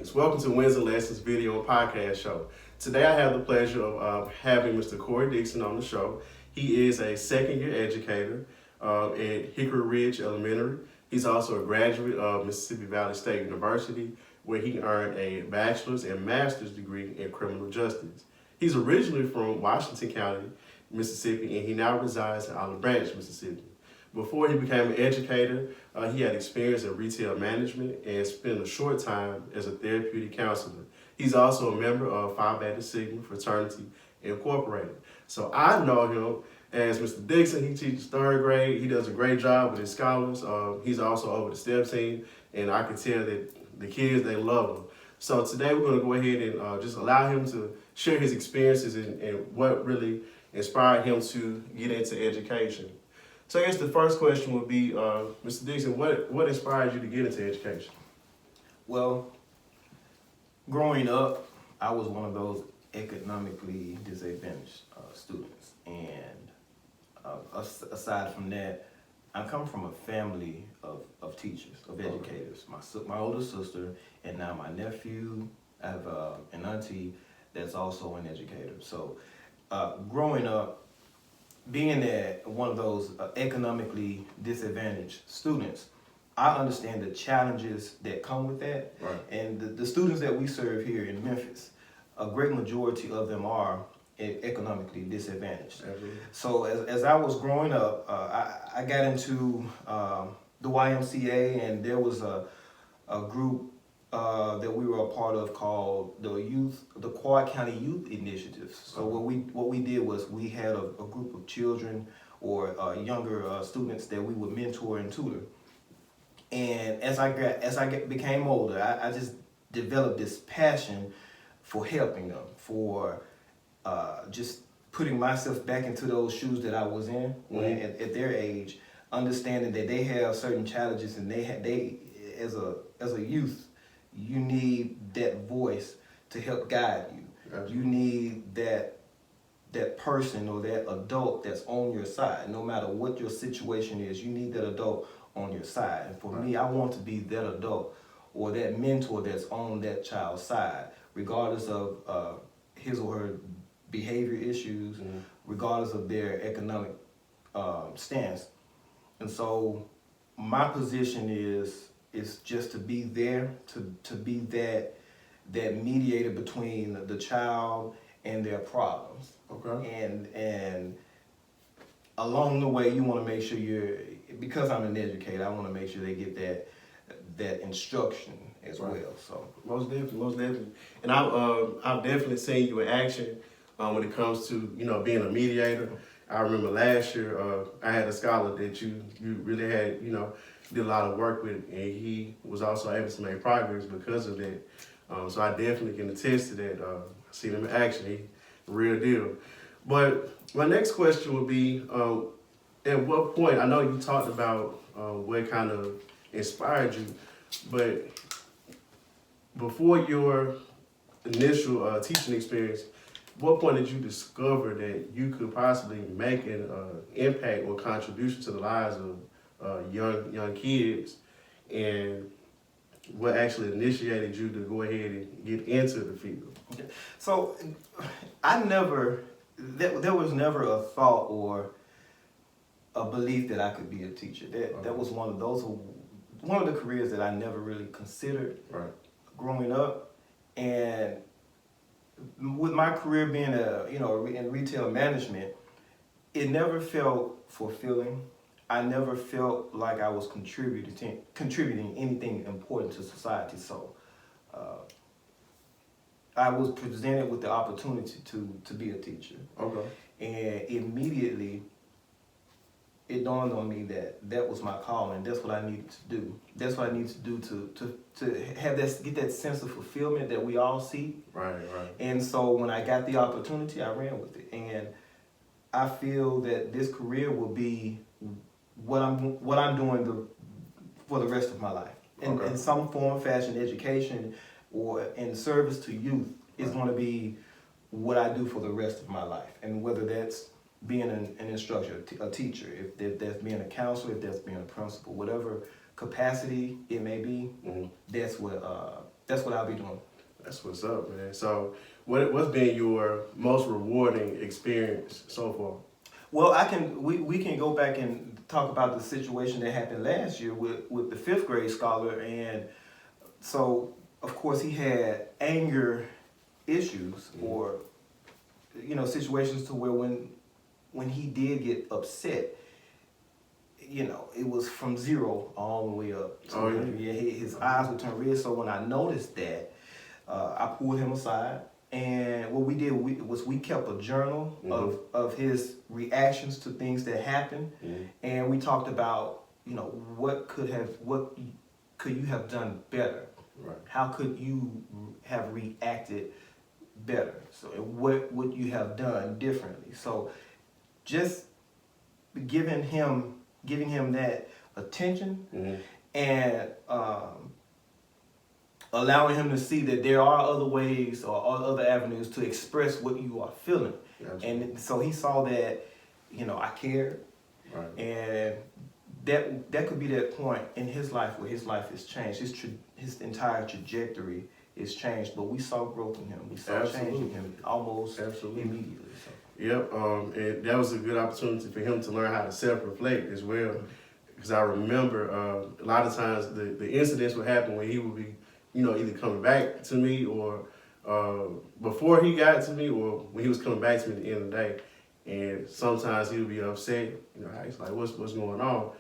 Greetings. Welcome to Wins and Lessons video and podcast show. Today I have the pleasure of having Mr. Corey Dixon on the show. He is a second year educator at Hickory Ridge Elementary. He's also a graduate of Mississippi Valley State University, where he earned a bachelor's and master's degree in criminal justice. He's originally from Washington County, Mississippi, and he now resides in Olive Branch, Mississippi. Before he became an educator, he had experience in retail management and spent a short time as a therapeutic counselor. He's also a member of Phi Beta Sigma Fraternity Incorporated. So I know him as Mr. Dixon. He teaches third grade. He does a great job with his scholars. He's also over the STEP team, and I can tell that the kids, they love him. So today we're going to go ahead and just allow him to share his experiences and what really inspired him to get into education. So I guess the first question would be, Mr. Dixon, what inspired you to get into education? Well, growing up, I was one of those economically disadvantaged students. And aside from that, I come from a family of teachers, of educators. My older sister, and now my nephew. I have an auntie that's also an educator. So growing up, being that one of those economically disadvantaged students, I understand the challenges that come with that. Right. And the students that we serve here in Memphis, a great majority of them are economically disadvantaged. Absolutely. So as I was growing up, I got into the YMCA, and there was a group that we were a part of called the Quad County Youth Initiative. So what we did was we had a group of children or younger students that we would mentor and tutor. And as I became older, I just developed this passion for helping them, for just putting myself back into those shoes that I was in when at their age, understanding that they have certain challenges, and they as a youth, you need that voice to help guide you. Absolutely. You need that person or that adult that's on your side. No matter what your situation is, you need that adult on your side. And for me, I want to be that adult or that mentor that's on that child's side, regardless of his or her behavior issues, regardless of their economic stance. And so my position is just to be there, to be that mediator between the child and their problems. Okay. And along the way, you want to make sure because I'm an educator, I want to make sure they get that instruction as well. So most definitely. And I've definitely seen you in action when it comes to being a mediator. I remember last year I had a scholar that you really had did a lot of work with, and he was also able to make progress because of that. So I definitely can attest to that. I seen him in action. He real deal. But my next question would be, at what point, I know you talked about what kind of inspired you, but before your initial teaching experience, what point did you discover that you could possibly make an impact or contribution to the lives of young kids, and what actually initiated you to go ahead and get into the field? Okay. So there was never a thought or a belief that I could be a teacher. That was one of the careers that I never really considered growing up. And with my career being in retail management, it never felt fulfilling. I never felt like I was contributing anything important to society. So I was presented with the opportunity to be a teacher. Okay. And immediately it dawned on me that was my calling. That's what I needed to do. That's what I needed to do to have get that sense of fulfillment that we all seek. Right. And so when I got the opportunity, I ran with it. And I feel that this career will be what I'm doing for the rest of my life. In some form, fashion, education, or in service to youth is going to be what I do for the rest of my life. And whether that's being an instructor, a teacher, if that's being a counselor, if that's being a principal, whatever capacity it may be, that's what that's what I'll be doing. That's what's up, man. So, what's been your most rewarding experience so far? Well, we can go back and talk about the situation that happened last year with the fifth grade scholar, and so of course he had anger issues or situations to where when he did get upset, it was from 0 all the way up to his eyes would turn red. So when I noticed that, I pulled him aside, and what we did was we kept a journal of his reactions to things that happened, and we talked about what could you have done better, Right. how could you have reacted better, so what would you have done differently. So just giving him that attention and allowing him to see that there are other ways or other avenues to express what you are feeling. Absolutely. And so he saw that, I cared. Right. And that could be that point in his life where his life has changed. His entire trajectory is changed, but we saw growth in him. We saw change in him almost immediately. So. Yep, and that was a good opportunity for him to learn how to self-reflect as well. Because I remember a lot of times the incidents would happen when he would be either coming back to me or before he got to me or when he was coming back to me at the end of the day. And sometimes he would be upset. He's like, what's going on?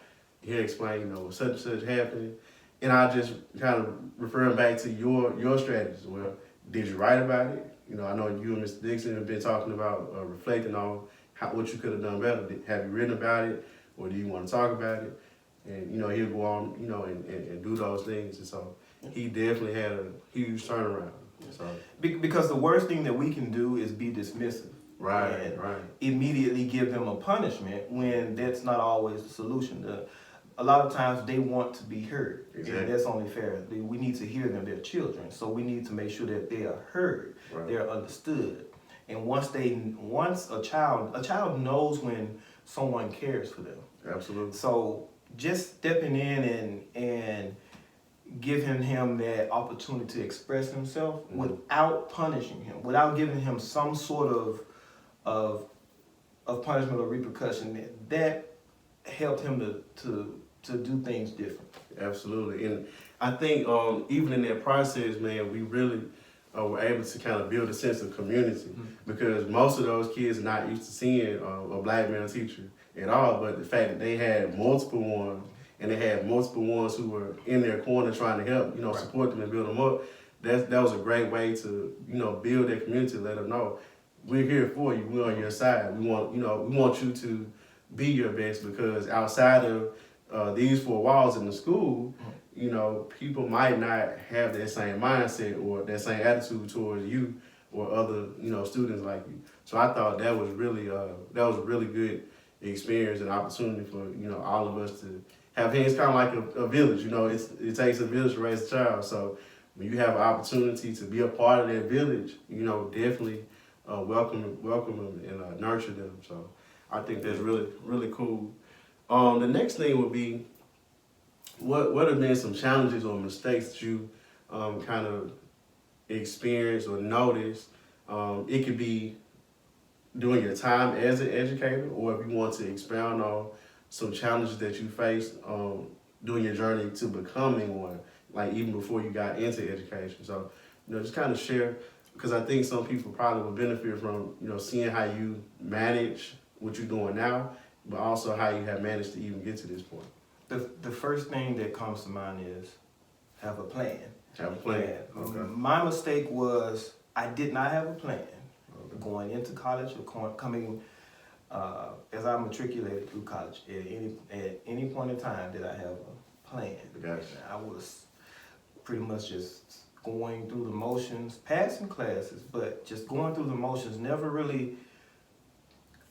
He'll explain, such and such happening. And I just kind of referring back to your strategies. Well, did you write about it? I know you and Mr. Dixon have been talking about reflecting on what you could have done better. Have you written about it, or do you want to talk about it? And he'll go on, and do those things. And so he definitely had a huge turnaround. So because the worst thing that we can do is be dismissive. Right. Immediately give them a punishment when that's not always the solution. A lot of times they want to be heard. Exactly. And that's only fair. We need to hear them. They're children, so we need to make sure that they are heard. Right. They're understood. And once a child knows when someone cares for them. Absolutely. So just stepping in and giving him that opportunity to express himself without punishing him, without giving him some sort of punishment or repercussion, that helped him to do things different. Absolutely. And I think even in that process, man, we really were able to kind of build a sense of community because most of those kids are not used to seeing a black male teacher at all, but the fact that they had multiple ones and they had multiple ones who were in their corner trying to help, support them and build them up, that was a great way to, build that community, let them know we're here for you, we're on your side. We want you to be your best because outside of these four walls in the school, people might not have that same mindset or that same attitude towards you or other, students like you. So I thought that was really a really good experience and opportunity for, all of us to have hands kind of like a village. It takes a village to raise a child. So when you have an opportunity to be a part of that village, definitely welcome them and nurture them. So I think that's really, really cool. The next thing would be, what have been some challenges or mistakes that you kind of experienced or noticed? It could be during your time as an educator, or if you want to expound on some challenges that you faced during your journey to becoming one, like even before you got into education. So, just kind of share, because I think some people probably would benefit from, seeing how you manage what you're doing now, but also how you have managed to even get to this point. The first thing that comes to mind is have a plan. Have a plan. Okay. My mistake was I did not have a plan going into college or coming as I matriculated through college. At any point in time did I have a plan. Gotcha. I was pretty much just going through the motions, passing classes, but just going through the motions, never really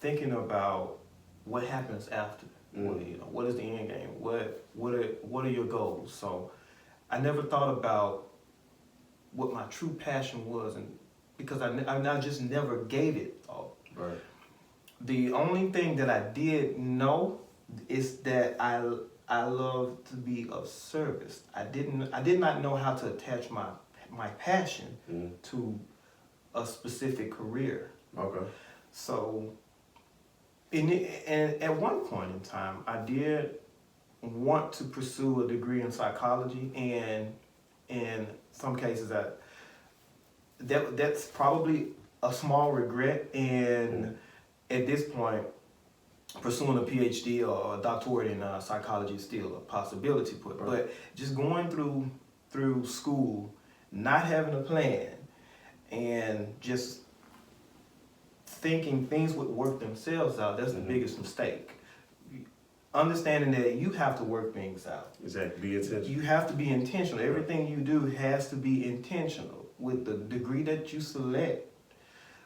thinking about what happens after. What is the end game? What are your goals? So I never thought about what my true passion was, and because I just never gave it thought. Right. The only thing that I did know is that I love to be of service. I did not know how to attach my my passion to a specific career. Okay. So, and at one point in time, I did want to pursue a degree in psychology, and in some cases, that's probably a small regret. And at this point, pursuing a PhD or a doctorate in psychology is still a possibility. But just going through school, not having a plan, and just thinking things would work themselves out, that's the biggest mistake. Understanding that you have to work things out. Exactly. Be intentional. You have to be intentional. Everything you do has to be intentional. With the degree that you select,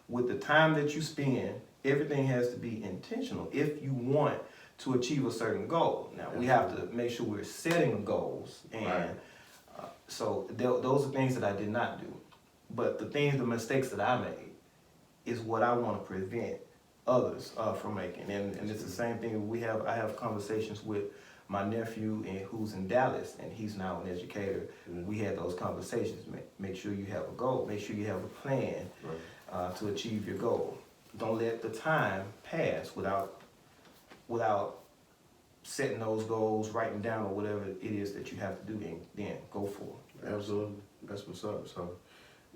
with the time that you spend, everything has to be intentional if you want to achieve a certain goal. Now, we have to make sure we're setting goals. And so those are things that I did not do. But the mistakes that I made is what I want to prevent others from making. And it's the same thing. I have conversations with my nephew who's in Dallas, and he's now an educator. We had those conversations. Make sure you have a goal. Make sure you have a plan to achieve your goal. Don't let the time pass without setting those goals, writing down or whatever it is that you have to do, and then go for it. Absolutely. That's what's up. So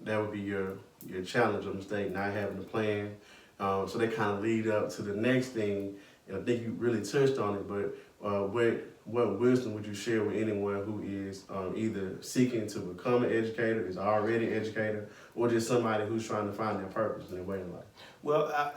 that would be your challenge or mistake, not having a plan. So that kind of lead up to the next thing, and I think you really touched on it, but what wisdom would you share with anyone who is either seeking to become an educator, is already an educator, or just somebody who's trying to find their purpose in their way in life? Well,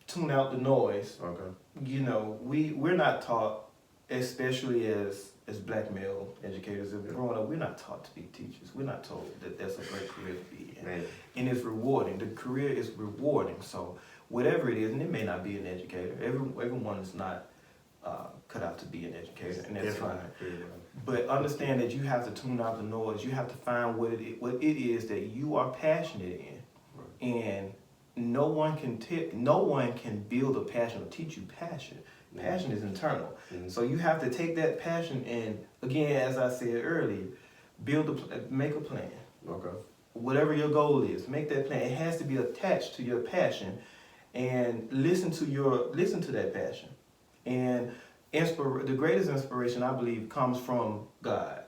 tune out the noise. Okay. You know, we're not taught, especially as black male educators, growing up, we're not taught to be teachers. We're not told that that's a great career to be in. And it's rewarding. The career is rewarding. So whatever it is, and it may not be an educator. Everyone is not cut out to be an educator, and that's fine. But understand that you have to tune out the noise. You have to find what it is that you are passionate in, and no one can build a passion or teach you passion. Passion is internal. So you have to take that passion and, again, as I said earlier, make a plan. Okay. Whatever your goal is, make that plan. It has to be attached to your passion, and listen to that passion. And the greatest inspiration, I believe, comes from God.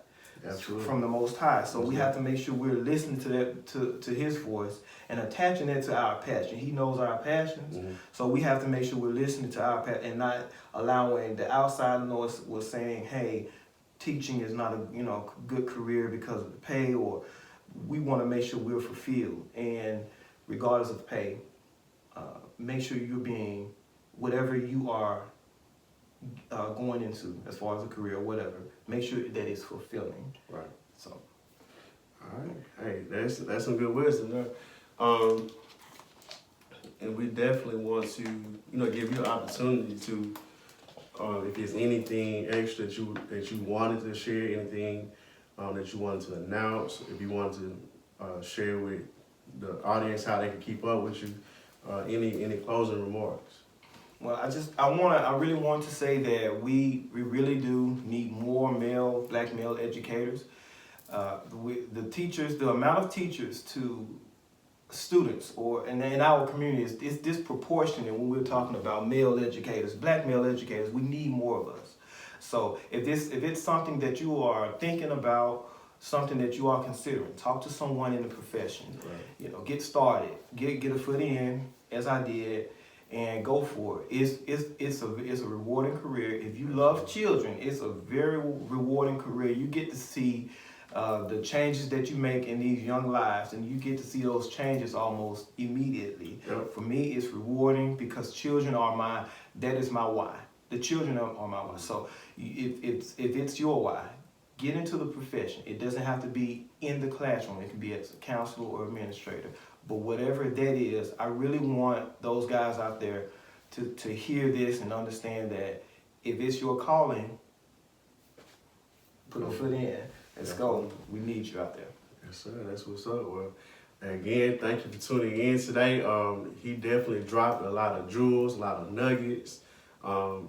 Absolutely. From the Most High. So we have to make sure we're listening to that, to His voice, and attaching that to our passion. He knows our passions, so we have to make sure we're listening to our passion and not allowing the outside noise was saying, "Hey, teaching is not a good career because of the pay," or we want to make sure we're fulfilled. And regardless of pay, make sure you're being whatever you are going into as far as a career or whatever. Make sure that it's fulfilling. Right. So. All right. Hey, that's some good wisdom there. And we definitely want to, give you an opportunity to, if there's anything extra that you wanted to share, anything that you wanted to announce, if you wanted to share with the audience how they can keep up with you, any closing remarks. Well, I really want to say that we really do need more black male educators. The amount of teachers to students in our community is disproportionate when we're talking about male educators, black male educators. We need more of us. So if it's something that you are thinking about, something that you are considering, talk to someone in the profession. Right. Get started, get a foot in, as I did, and go for it. It's a rewarding career. If you love children, it's a very rewarding career. You get to see the changes that you make in these young lives, and you get to see those changes almost immediately. Yep. For me, it's rewarding because children that is my why. The children are my why. So if it's your why, get into the profession. It doesn't have to be in the classroom. It can be as a counselor or administrator. But whatever that is, I really want those guys out there to hear this and understand that if it's your calling, put a foot in. Let's go. We need you out there. Yes, sir. That's what's up. Well, again, thank you for tuning in today. He definitely dropped a lot of jewels, a lot of nuggets.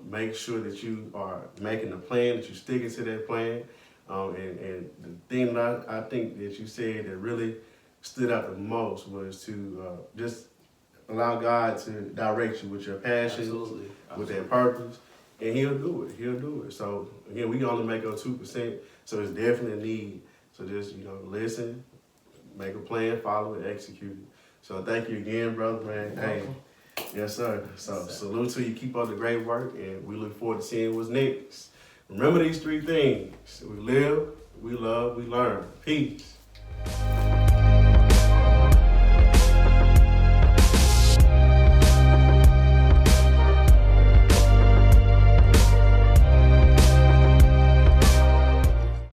Make sure that you are making a plan, that you're sticking to that plan. And the thing that I think that you said that really stood out the most was to just allow God to direct you with your passion, Absolutely. with that purpose, and He'll do it. He'll do it. So again, we only make up 2%, so it's definitely a need. So just listen, make a plan, follow it, execute it. So thank you again, brother, man. Hey, yes, sir. So salute to you. Keep up the great work, and we look forward to seeing what's next. Remember these 3 things: we live, we love, we learn. Peace.